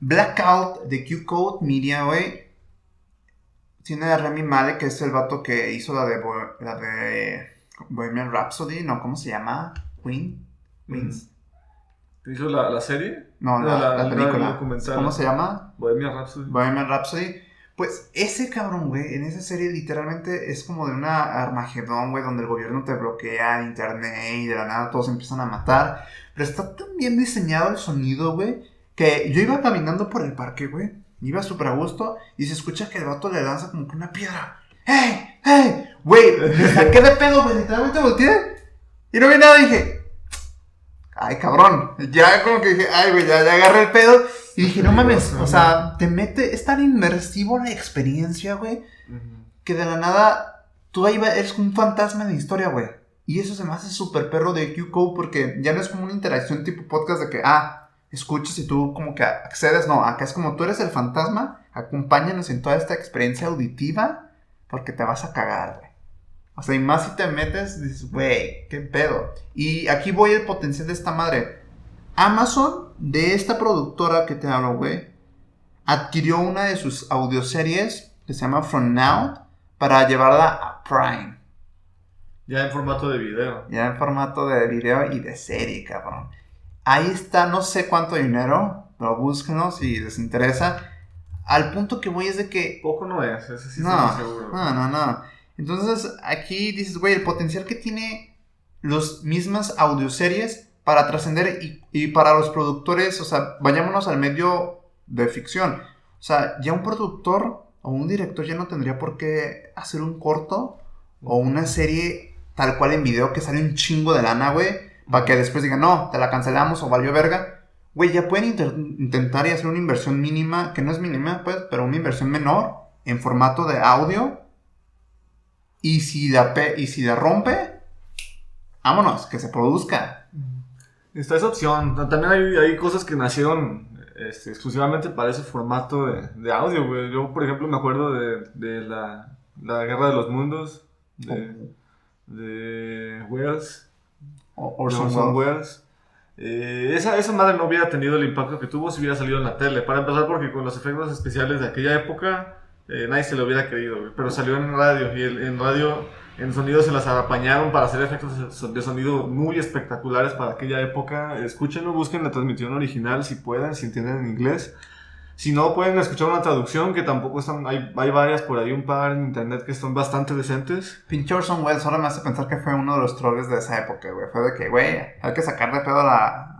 Blackout de Q-Code Media, güey. Tiene a Rami Malek, que es el vato que hizo la de Bohemian Rhapsody, no, ¿cómo se llama? Queens. ¿Te hizo la serie? No, la película. Documental. ¿Cómo se llama? Bohemian Rhapsody. Bohemian Rhapsody. Pues ese cabrón, güey, en esa serie literalmente es como de una Armagedón, güey, donde el gobierno te bloquea de internet y de la nada todos empiezan a matar. Pero está tan bien diseñado el sonido, güey, que yo iba caminando por el parque, güey, iba súper a gusto y se escucha que el vato le lanza como que una piedra. ¡Hey! ¡Hey! Güey, me saqué de pedo, güey, literalmente volteé y no vi nada, dije... Ay, cabrón, ya como que dije, ay, güey, ya agarré el pedo. Y dije, no mames, o sea, es tan inmersivo la experiencia, güey, que de la nada, tú ahí eres un fantasma de la historia, güey. Y eso se me hace súper perro de QCode porque ya no es como una interacción tipo podcast de que, escuchas y tú como que accedes. No, acá es como tú eres el fantasma, acompáñanos en toda esta experiencia auditiva porque te vas a cagar, güey. O sea, y más si te metes, dices, güey, qué pedo. Y aquí voy el potencial de esta madre. Amazon, de esta productora que te hablo, güey, adquirió una de sus audioseries que se llama From Now para llevarla a Prime. Ya en formato de video. Ya en formato de video y de serie, cabrón. Ahí está, no sé cuánto dinero, pero búsquenlo si les interesa. Al punto que voy es de que... Poco no es, eso sí no, estoy seguro. No. Entonces, aquí dices, güey, el potencial que tiene las mismas audioseries para trascender y para los productores, o sea, vayámonos al medio de ficción. O sea, ya un productor o un director ya no tendría por qué hacer un corto o una serie tal cual en video que sale un chingo de lana, güey, para que después digan, no, te la cancelamos o valió verga. Güey, ya pueden intentar y hacer una inversión mínima, que no es mínima, pues, pero una inversión menor en formato de audio. Y si la rompe, vámonos, que se produzca. Está esa opción. También hay cosas que nacieron exclusivamente para ese formato de audio, güey. Yo, por ejemplo, me acuerdo de la Guerra de los Mundos, de Welles. Orson Welles. Esa madre no hubiera tenido el impacto que tuvo si hubiera salido en la tele. Para empezar, porque con los efectos especiales de aquella época... nadie se lo hubiera creído, güey. Pero salió en radio y en radio, en sonido se las apañaron para hacer efectos de sonido muy espectaculares para aquella época. Escúchenlo, busquen la transmisión original si pueden, si entienden en inglés. Si no, pueden escuchar una traducción que tampoco están, hay varias por ahí, un par en internet que son bastante decentes. Pinche Orson Welles solo me hace pensar que fue uno de los troles de esa época, güey. Fue de que, güey, hay que sacar de pedo a la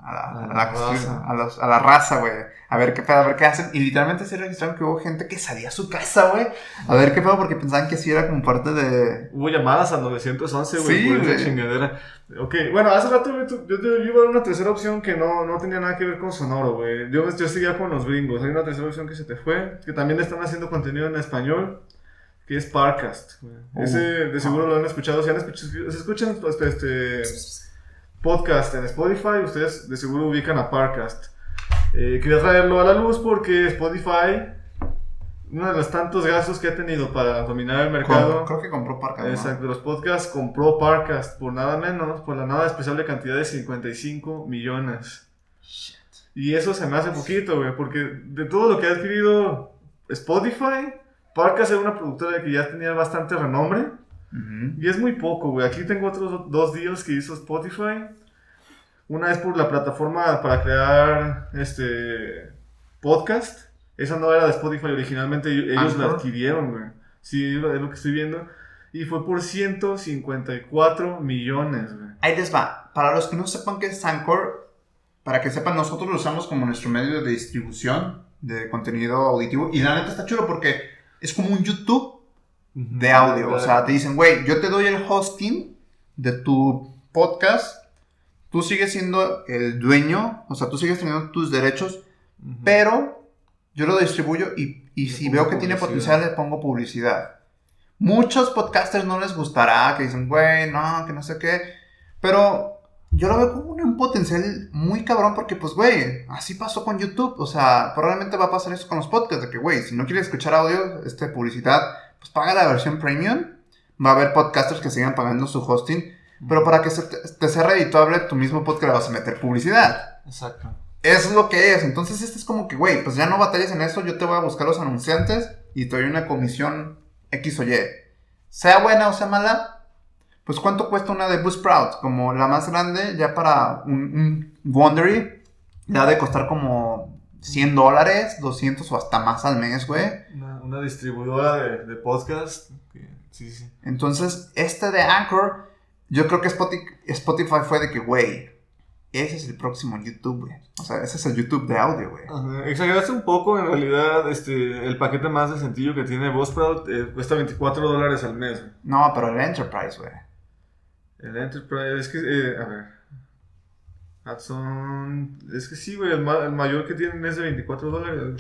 raza, güey. A ver qué pedo, a ver qué hacen. Y literalmente sí registraron que hubo gente que salía a su casa, güey. A ver qué pedo, porque pensaban que sí era como parte de... Hubo llamadas al 911, güey, sí, por esa güey. Chingadera. Ok, bueno, hace rato yo iba a dar una tercera opción que no tenía nada que ver con sonoro, güey. Yo seguía con los gringos. Hay una tercera opción que se te fue, que también están haciendo contenido en español, que es Parcast, güey. Ese de seguro lo han escuchado. Si escuchan podcast en Spotify, ustedes de seguro ubican a Parcast. Quería traerlo a la luz porque Spotify, uno de los tantos gastos que ha tenido para dominar el mercado. Creo que compró Parcast, exacto, ¿no? Los podcasts compró Parcast por nada menos, por la nada especial cantidad de 55 millones. Shit. Y eso se me hace poquito, güey, porque de todo lo que ha adquirido Spotify, Parcast era una productora que ya tenía bastante renombre. Y es muy poco, güey. Aquí tengo otros 2 deals que hizo Spotify. Una es por la plataforma para crear podcast. Esa no era de Spotify originalmente, ellos la adquirieron, güey. Sí, es lo que estoy viendo. Y fue por 154 millones, güey. Ahí les va. Para los que no sepan qué es Anchor, para que sepan, nosotros lo usamos como nuestro medio de distribución de contenido auditivo. Y la neta está chulo porque es como un YouTube de audio. O sea, te dicen, güey, yo te doy el hosting de tu podcast. Tú sigues siendo el dueño. O sea, tú sigues teniendo tus derechos. Pero yo lo distribuyo y si veo que tiene potencial, le pongo publicidad. Muchos podcasters no les gustará, que dicen, güey, no, que no sé qué. Pero yo lo veo como un potencial muy cabrón porque, pues, güey, así pasó con YouTube. O sea, probablemente va a pasar eso con los podcasts. De que, güey, si no quieres escuchar audio, publicidad, pues paga la versión premium. Va a haber podcasters que sigan pagando su hosting. Pero para que te sea redituable tu mismo podcast le vas a meter publicidad. Exacto. Eso es lo que es. Entonces es como que, güey, pues ya no batalles en eso. Yo te voy a buscar los anunciantes y te doy una comisión X o Y. Sea buena o sea mala, Pues, ¿cuánto cuesta una de Buzzsprout? Como la más grande, ya para un Wondery, le ha de costar como $100, 200 o hasta más al mes, güey. Una distribuidora de podcast. Sí. Entonces, de Anchor, yo creo que Spotify fue de que, güey, ese es el próximo YouTube, güey. O sea, ese es el YouTube de audio, güey. Exageraste un poco, en realidad, el paquete más de sencillo que tiene Buzzsprout cuesta $24 al mes, güey. No, pero el Enterprise, güey. El Enterprise, es que, a ver. Hudson, es que sí, güey, el mayor que tienen es de $24.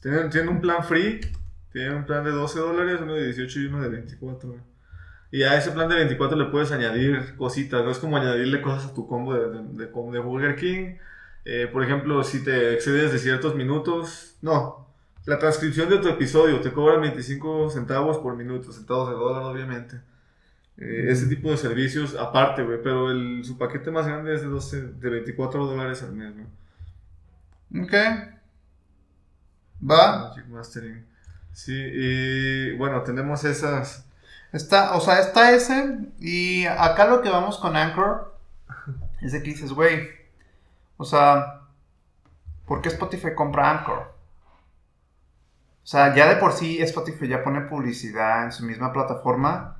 Tienen un plan free, tienen un plan de $12, uno de 18 y uno de 24, güey. Y a ese plan de 24 le puedes añadir cositas, no es como añadirle cosas a tu combo de Burger King. Por ejemplo, si te excedes de ciertos minutos, no, la transcripción de tu episodio te cobran 25 centavos por minuto, centavos de dólar, obviamente. Ese tipo de servicios aparte, güey, pero su paquete más grande es de $24 al mes, güey. Ok. Va. Magic Mastering. Sí, y bueno, tenemos esas. Está ese. Y acá lo que vamos con Anchor es de que dices, güey, o sea, ¿por qué Spotify compra Anchor? O sea, ya de por sí Spotify ya pone publicidad en su misma plataforma.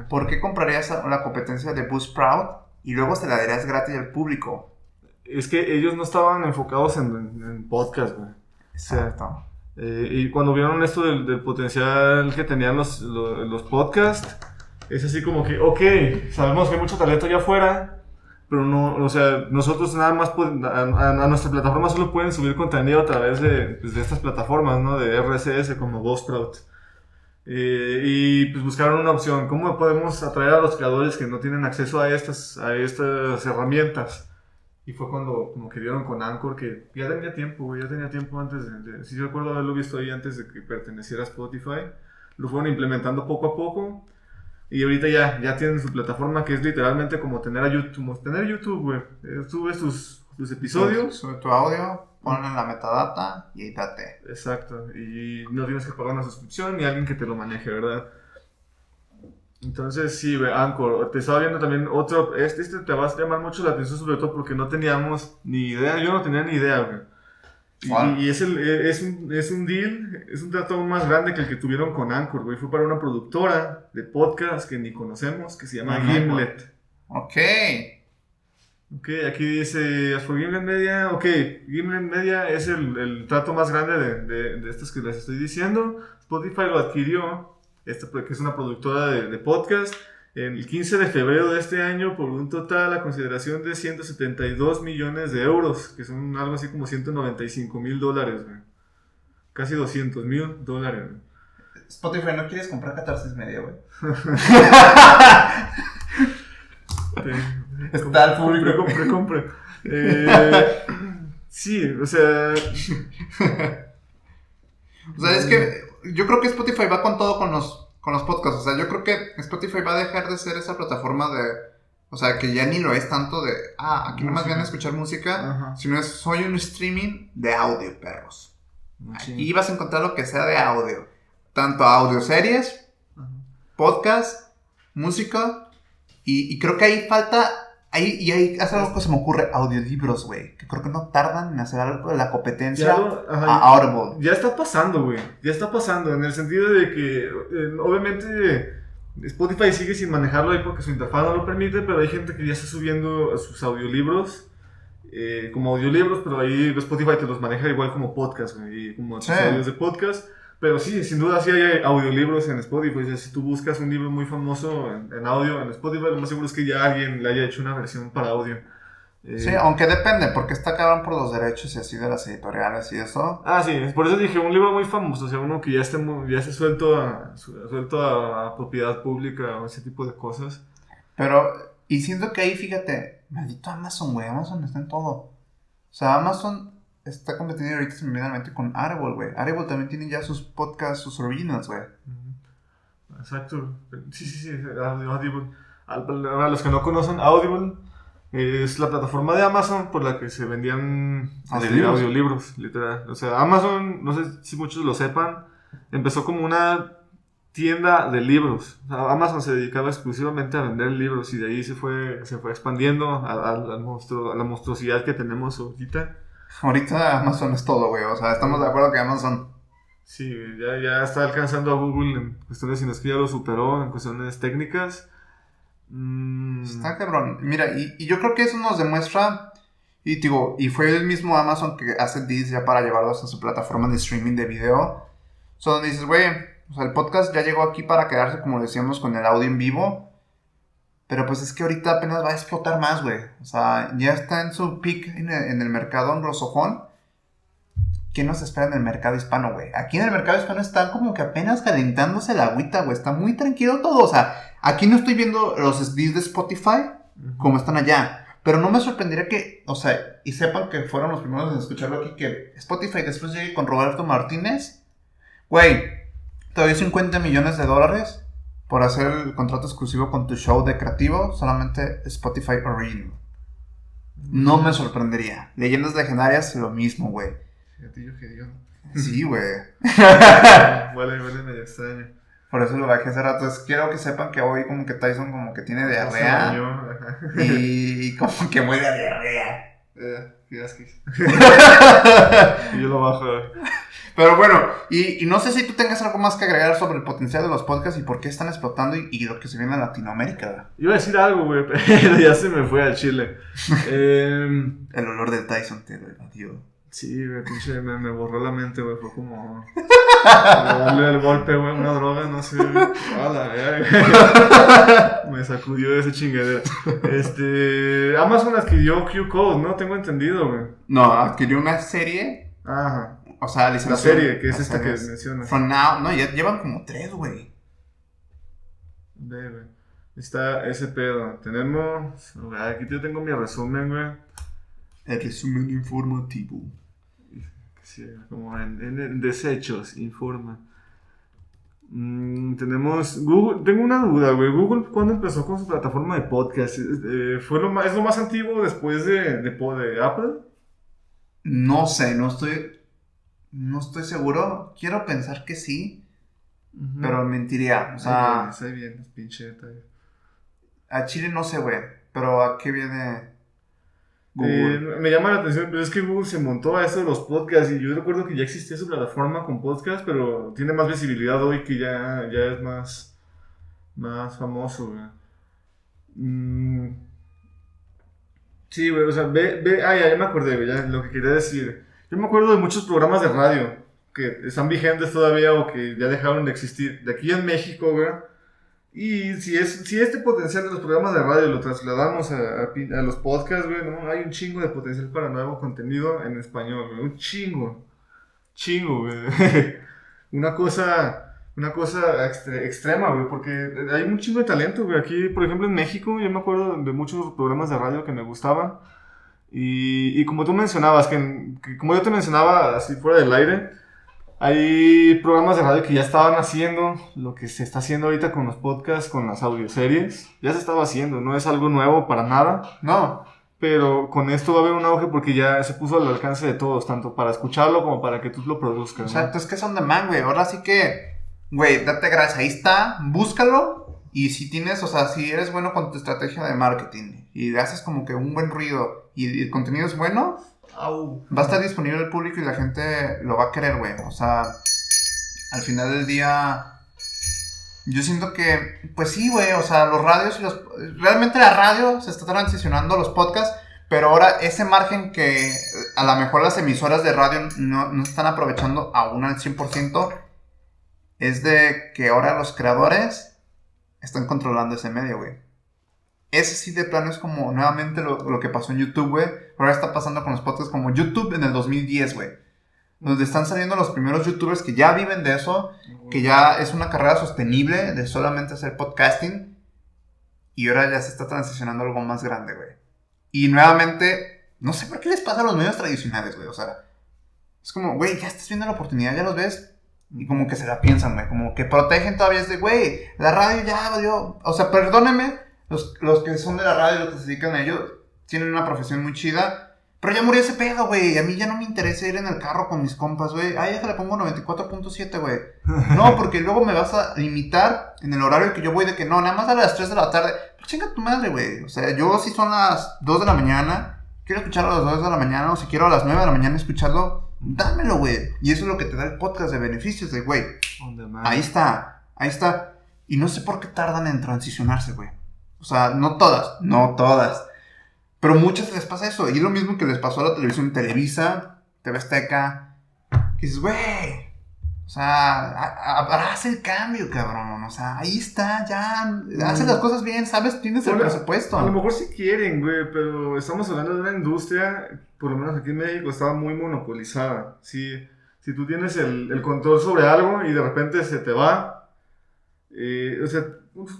¿Por qué comprarías la competencia de Buzzsprout y luego se la darías gratis al público? Es que ellos no estaban enfocados en podcast, güey. Exacto. Y cuando vieron esto del potencial que tenían los podcasts, es así como que, ok, sabemos que hay mucho talento allá afuera, pero no, o sea, nosotros nada más a nuestra plataforma solo pueden subir contenido a través de estas plataformas, ¿no? De RSS como Buzzsprout. Y pues buscaron una opción. ¿Cómo podemos atraer a los creadores que no tienen acceso a estas herramientas? Y fue cuando como que dieron con Anchor, que ya tenía tiempo, güey, antes si yo recuerdo haberlo visto ahí antes de que perteneciera a Spotify. Lo fueron implementando poco a poco. Y ahorita ya tienen su plataforma, que es literalmente como tener YouTube, güey. Subes tus episodios. Sube tu audio, ponle la metadata y date. Exacto, y no tienes que pagar una suscripción ni alguien que te lo maneje, ¿verdad? Entonces, sí, Anchor, te estaba viendo también otro, este te va a llamar mucho la atención, sobre todo porque no teníamos ni idea, yo no tenía ni idea, güey. Y es un deal, es un trato más grande que el que tuvieron con Anchor, güey. Fue para una productora de podcast que ni conocemos, que se llama Gimlet. Ok, aquí dice, for Gimlet Media, Gimlet Media es el trato más grande de estos que les estoy diciendo. Spotify lo adquirió, que es una productora de podcast, el 15 de febrero de este año por un total a consideración de 172 millones de euros, que son algo así como $195,000, güey. Casi $200,000, güey. Spotify, ¿no quieres comprar Catarsis Media, güey? Está al público. Compre. Sí, o sea... O sea, es que yo creo que Spotify va con todo con los podcasts. O sea, yo creo que Spotify va a dejar de ser esa plataforma de... O sea, que ya ni lo es tanto de... aquí nomás vienen a escuchar música. Ajá. Sino soy un streaming de audio, perros. Sí. Aquí vas a encontrar lo que sea de audio. Tanto audio series, podcast, música. Y creo que ahí falta... Ahí hace algo que se me ocurre, audiolibros, güey. Que creo que no tardan en hacer algo de la competencia a Audible. Ya está pasando, güey. Ya está pasando. En el sentido de que, obviamente, Spotify sigue sin manejarlo ahí porque su interfaz no lo permite. Pero hay gente que ya está subiendo sus audiolibros como audiolibros. Pero ahí Spotify te los maneja igual como podcast, güey. Como tus audios de podcast. Pero sí, sin duda sí hay audiolibros en Spotify. O sea, si tú buscas un libro muy famoso en audio en Spotify, lo más seguro es que ya alguien le haya hecho una versión para audio. Sí, aunque depende, porque está cabrón por los derechos y así de las editoriales y eso. Sí, por eso dije, un libro muy famoso, o sea, uno que ya esté suelto a propiedad pública o ese tipo de cosas. Pero, y siento que ahí, fíjate, maldito Amazon, güey, Amazon está en todo. O sea, Amazon... está competiendo ahorita semanalmente con Audible, güey. Audible también tiene ya sus podcasts, sus originals, güey. Exacto. Sí. Audible. Para los que no conocen, Audible es la plataforma de Amazon por la que se vendían audiolibros, literal. O sea, Amazon, no sé si muchos lo sepan, empezó como una tienda de libros. O sea, Amazon se dedicaba exclusivamente a vender libros y de ahí se fue expandiendo a la monstruosidad que tenemos ahorita. Ahorita Amazon es todo, güey. O sea, estamos de acuerdo que Amazon... Sí, ya está alcanzando a Google en cuestiones, si no es que ya lo superó en cuestiones técnicas. Está cabrón. Mira, y yo creo que eso nos demuestra... Y digo, y fue el mismo Amazon que hace deals ya para llevarlos a su plataforma de streaming de video. O sea, donde dices, güey, o sea, el podcast ya llegó aquí para quedarse, como decíamos, con el audio en vivo. Pero pues es que ahorita apenas va a explotar más, güey. O sea, ya está en su peak en el mercado anglosajón. ¿Qué nos espera en el mercado hispano, güey? Aquí en el mercado hispano está como que apenas calentándose la agüita, güey. Está muy tranquilo todo. O sea, aquí no estoy viendo los deals de Spotify como están allá. Pero no me sorprendería que, o sea, y sepan que fueron los primeros en escucharlo aquí, que Spotify después llegue con Roberto Martínez. Güey, te doy $50 millones por hacer el contrato exclusivo con tu show de creativo, solamente Spotify Original. No me sorprendería. Leyendas legendarias, lo mismo, güey. Gatillo hediondo. Sí, güey. Huele medio extraño. Por eso lo bajé hace rato. Quiero que sepan que hoy como que Tyson como que tiene diarrea. Y como que muere a diarrea. Qué asquis. Y yo lo bajo. Pero bueno, y no sé si tú tengas algo más que agregar sobre el potencial de los podcasts y por qué están explotando y lo que se viene en Latinoamérica, ¿verdad? Iba a decir algo, güey, pero ya se me fue al chile. El olor del Tyson te lo evadió. Sí, güey, pinche, me borró la mente, güey, fue como... darle el golpe, güey, una droga, no sé, a la verga. Me sacudió de ese chingadera. Amazon adquirió Q-Code, ¿no? Tengo entendido, güey. No, adquirió una serie. Ajá. O sea, la serie, que es esta que mencionas. From Now, no, ya llevan como 3, güey. Ve, güey. Está ese pedo. Tenemos... Aquí yo tengo mi resumen, güey. El resumen informativo. Sí, como en desechos, informa. Tenemos Google. Tengo una duda, güey. Google, ¿cuándo empezó con su plataforma de podcast? ¿Es lo más antiguo después de Apple? No sé, no estoy seguro. Quiero pensar que sí, pero mentiría. O sea, ahí viene, pinche detalle. A Chile no sé, güey, pero ¿a qué viene Google? Me llama la atención, pero es que Google se montó a eso de los podcasts y yo recuerdo que ya existía su plataforma con podcasts, pero tiene más visibilidad hoy que ya es más famoso, güey. Sí, güey, o sea, ya me acordé, güey, ya lo que quería decir. Yo me acuerdo de muchos programas de radio que están vigentes todavía o que ya dejaron de existir. De aquí en México, güey. Y si este potencial de los programas de radio lo trasladamos a los podcasts, güey, ¿no? Hay un chingo de potencial para nuevo contenido en español, güey. Un chingo, güey. Una cosa extrema, güey, porque hay un chingo de talento, güey. Aquí, por ejemplo, en México, yo me acuerdo de muchos programas de radio que me gustaban. Y como tú mencionabas, que como yo te mencionaba así fuera del aire, hay programas de radio que ya estaban haciendo lo que se está haciendo ahorita con los podcasts, con las audioseries. Ya se estaba haciendo, no es algo nuevo para nada. No. Pero con esto va a haber un auge porque ya se puso al alcance de todos, tanto para escucharlo como para que tú lo produzcas, ¿no? Exacto, es que es on demand, güey. Ahora sí que, güey, date gracias. Ahí está, búscalo. Y si tienes, o sea, si eres bueno con tu estrategia de marketing y haces como que un buen ruido y el contenido es bueno, va a estar disponible al público y la gente lo va a querer, güey. O sea, al final del día, yo siento que, pues sí, güey, o sea, los radios realmente la radio se está transicionando a los podcasts, pero ahora ese margen que a lo mejor las emisoras de radio no están aprovechando aún al 100%, es de que ahora los creadores están controlando ese medio, güey. Ese sí de plano es como nuevamente lo que pasó en YouTube, güey. Ahora está pasando con los podcasts como YouTube en el 2010, güey. Donde están saliendo los primeros youtubers que ya viven de eso, que ya es una carrera sostenible de solamente hacer podcasting. Y ahora ya se está transicionando a algo más grande, güey. Y nuevamente, no sé por qué les pasa a los medios tradicionales, güey. O sea, es como, güey, ya estás viendo la oportunidad, ya los ves. Y como que se la piensan, güey. Como que protegen todavía es de, güey, la radio ya valió. O sea, perdónenme. Los que son de la radio y los que se dedican a ello tienen una profesión muy chida, Pero ya murió ese pedo, güey. A mí ya no me interesa ir en el carro con mis compas, güey. Ay, déjale pongo 94.7, güey. No, porque luego me vas a limitar en el horario que yo voy de que no, nada más a las 3 de la tarde. Pero chinga tu madre, güey. O sea, yo si son las 2 de la mañana, quiero escucharlo a las 2 de la mañana, o si quiero a las 9 de la mañana escucharlo, dámelo, güey. Y eso es lo que te da el podcast de beneficios, de güey. Ahí está. Y no sé por qué tardan en transicionarse, güey. O sea, no todas. Pero muchas les pasa eso. Y es lo mismo que les pasó a la televisión Televisa, TV Azteca. Que dices, güey, o sea, abraza el cambio, cabrón. O sea, ahí está, ya. Hace las cosas bien, ¿sabes? Tienes el presupuesto. A lo mejor sí quieren, güey, pero estamos hablando de una industria, por lo menos aquí en México, estaba muy monopolizada. Si tú tienes el control sobre algo y de repente se te va, o sea,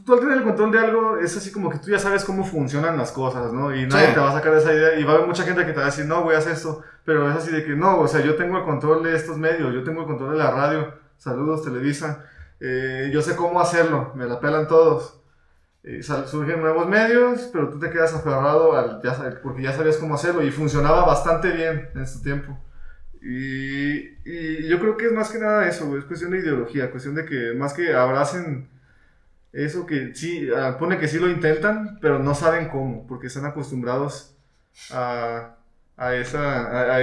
tú al tener el control de algo es así como que tú ya sabes cómo funcionan las cosas, ¿no? Y nadie te va a sacar de esa idea y va a haber mucha gente que te va a decir, no, güey, haz esto, pero es así de que no, o sea, yo tengo el control de estos medios, yo tengo el control de la radio, saludos Televisa, yo sé cómo hacerlo, me la pelan todos. Surgen nuevos medios, pero tú te quedas aferrado porque ya sabías cómo hacerlo y funcionaba bastante bien en su tiempo. Y yo creo que es más que nada eso, güey, es cuestión de ideología, cuestión de que más que abracen eso que sí, pone que sí lo intentan, pero no saben cómo, porque están acostumbrados a esa...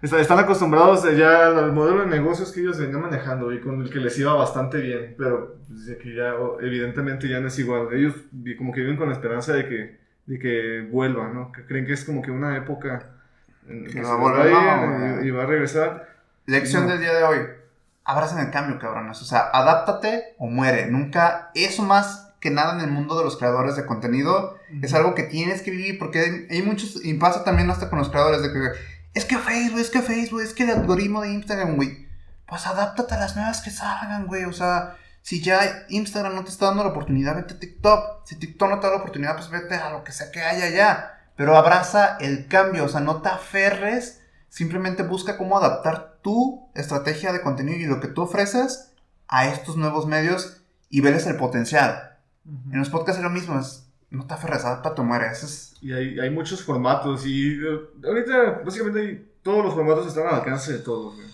Están acostumbrados ya al modelo de negocios que ellos venían manejando y con el que les iba bastante bien, pero pues, que ya evidentemente ya no es igual. Ellos como que viven con la esperanza de que vuelva, ¿no? Que creen que es como que una época en que va a volver y va a regresar. Lección del día de hoy. Abracen el cambio, cabrones. O sea, adáptate o muere. Nunca, eso más que nada en el mundo de los creadores de contenido, es algo que tienes que vivir, porque hay muchos, y pasa también hasta con los creadores de que es que Facebook, es que el algoritmo de Instagram, güey. Pues adáptate a las nuevas que salgan, güey. O sea, si ya Instagram no te está dando la oportunidad, vete a TikTok. Si TikTok no te da la oportunidad, pues vete a lo que sea que haya ya. Pero abraza el cambio, o sea, no te aferres. Simplemente busca cómo adaptar tu estrategia de contenido y lo que tú ofreces a estos nuevos medios y verles el potencial. Uh-huh. En los podcasts es lo mismo, no te aferres, adáptate o mueres. Y hay muchos formatos y ahorita básicamente todos los formatos están al alcance de todos, güey.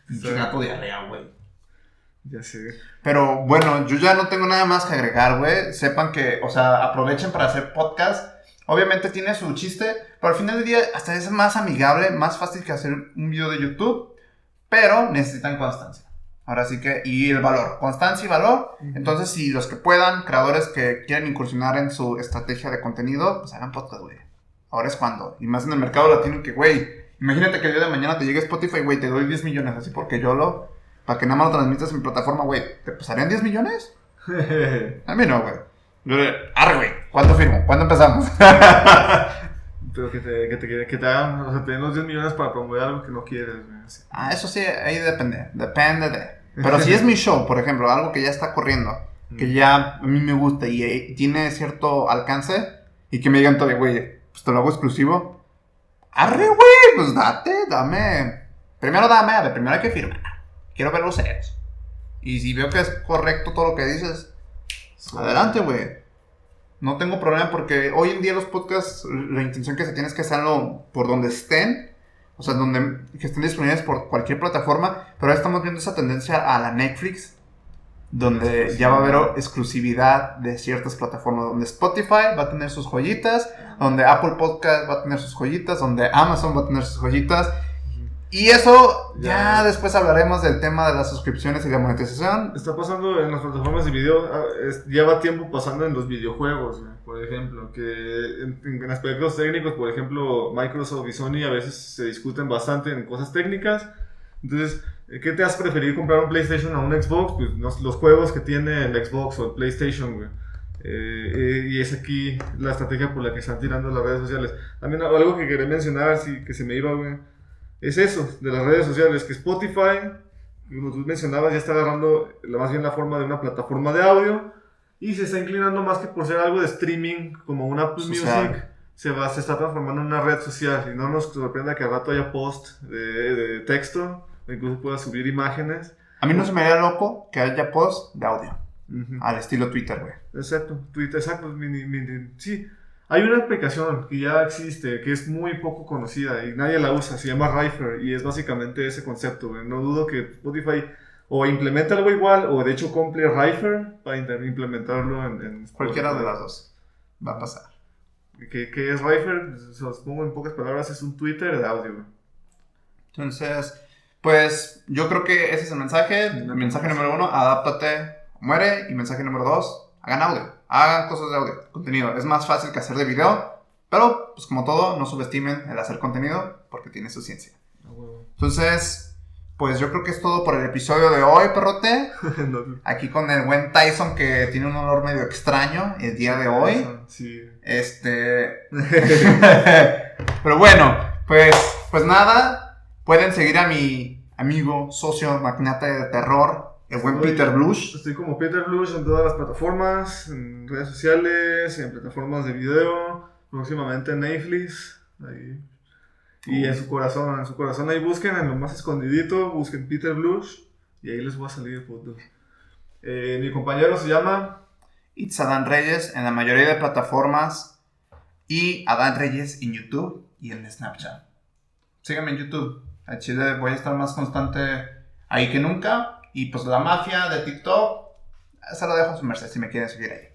Pinche gato diarrea, güey. Ya sé. Pero bueno, yo ya no tengo nada más que agregar, güey. Sepan que, o sea, aprovechen para hacer podcast. Obviamente tiene su chiste, pero al final del día hasta es más amigable, más fácil que hacer un video de YouTube, pero necesitan constancia. Ahora sí que, y el valor, constancia y valor. Uh-huh. Entonces, si los que puedan, creadores que quieren incursionar en su estrategia de contenido, pues hagan podcast, güey. Ahora es cuando. Y más en el mercado latino que, güey, imagínate que el día de mañana te llegue Spotify, güey, te doy 10 millones, así porque yo para que nada más lo transmitas en mi plataforma, güey, ¿te pasarían 10 millones? A mí no, güey. Arre, güey, ¿cuánto firmo? ¿Cuándo empezamos? Pero que te hagan, o sea, te den los 10 millones para promover algo que no quieres, güey. Eso sí, ahí depende de. Pero si es mi show, por ejemplo, algo que ya está corriendo, que ya a mí me gusta y tiene cierto alcance, y que me digan todavía, güey, pues te lo hago exclusivo. Arre, güey, pues dame. Primero hay que firmar. Quiero ver los serios. Y si veo que es correcto todo lo que dices, adelante, güey. No tengo problema porque hoy en día los podcasts, la intención que se tiene es que sean por donde estén. O sea, que estén disponibles por cualquier plataforma. Pero ahora estamos viendo esa tendencia a la Netflix, donde ya va a haber exclusividad de ciertas plataformas. Donde Spotify va a tener sus joyitas, donde Apple Podcast va a tener sus joyitas, donde Amazon va a tener sus joyitas. Y eso, ya después hablaremos del tema de las suscripciones y la monetización. Está pasando en las plataformas de video, lleva tiempo pasando en los videojuegos, por ejemplo, que en aspectos técnicos, por ejemplo, Microsoft y Sony a veces se discuten bastante en cosas técnicas. Entonces, ¿qué te has preferido comprar un PlayStation o un Xbox? Pues los juegos que tiene el Xbox o el PlayStation, güey. Y es aquí la estrategia por la que están tirando las redes sociales. También algo que quería mencionar, que se me iba, güey. Es eso, de las redes sociales, que Spotify, como tú mencionabas, ya está agarrando más bien la forma de una plataforma de audio y se está inclinando más que por ser algo de streaming, como un Apple Music, se está transformando en una red social. Y no nos sorprenda que al rato haya post de texto, o incluso pueda subir imágenes. A mí no se me haría loco que haya post de audio. Al estilo Twitter, güey. Exacto, Twitter, exacto. Sí, hay una aplicación que ya existe, que es muy poco conocida y nadie la usa, se llama Rifer y es básicamente ese concepto, güey. No dudo que Spotify o implemente algo igual o de hecho compre Rifer para implementarlo en Cualquiera de las dos va a pasar. ¿Qué es Rifer? Se los pongo en pocas palabras, es un Twitter de audio, güey. Entonces, pues yo creo que ese es el mensaje. El mensaje número 1, adáptate, muere. Y mensaje número 2, hagan audio. Hagan cosas de audio, contenido. Es más fácil que hacer de video. Pero, pues como todo, no subestimen el hacer contenido porque tiene su ciencia. Entonces, pues yo creo que es todo por el episodio de hoy, perrote. No. Aquí con el buen Tyson que tiene un olor medio extraño el día de hoy. Sí. Pero bueno, pues nada. Pueden seguir a mi amigo, socio, magnate de terror, el buen Peter Blush. Estoy como Peter Blush en todas las plataformas, en redes sociales, en plataformas de video, próximamente en Netflix, ahí. Y en su corazón ahí busquen, en lo más escondidito, busquen Peter Blush y ahí les voy a salir de foto. Mi compañero se llama It's Adán Reyes en la mayoría de plataformas y Adán Reyes en YouTube y en Snapchat. Síganme en YouTube. A Chile voy a estar más constante ahí que nunca. Y pues la mafia de TikTok, se lo dejo a su merced si me quieren seguir ahí.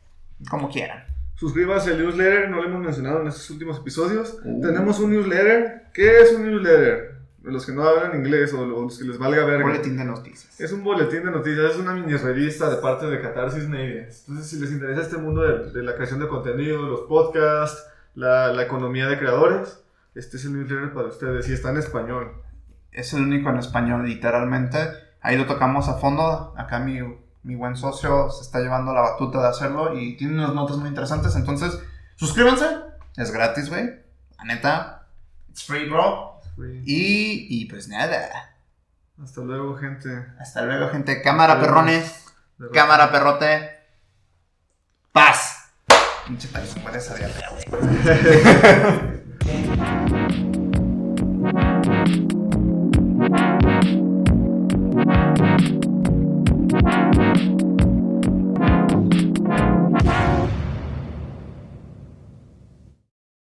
Como quieran. Suscríbanse al newsletter, no lo hemos mencionado en estos últimos episodios. Tenemos un newsletter. ¿Qué es un newsletter? Los que no hablan inglés o los que les valga verga. Boletín de noticias. Es un boletín de noticias, es una mini revista de parte de Catarsis Media. Entonces, si les interesa este mundo de la creación de contenido, los podcasts, la economía de creadores, este es el newsletter para ustedes y está en español. Es el único en español, literalmente. Ahí lo tocamos a fondo. Acá mi buen socio se está llevando la batuta de hacerlo y tiene unas notas muy interesantes. Entonces, suscríbanse. Es gratis, güey. La neta. It's free, bro. It's free. Y pues nada. Hasta luego, gente. Hasta luego, gente. Cámara, perrones. Cámara, perrote. Paz. Pinche país, puede esa diarrea, güey.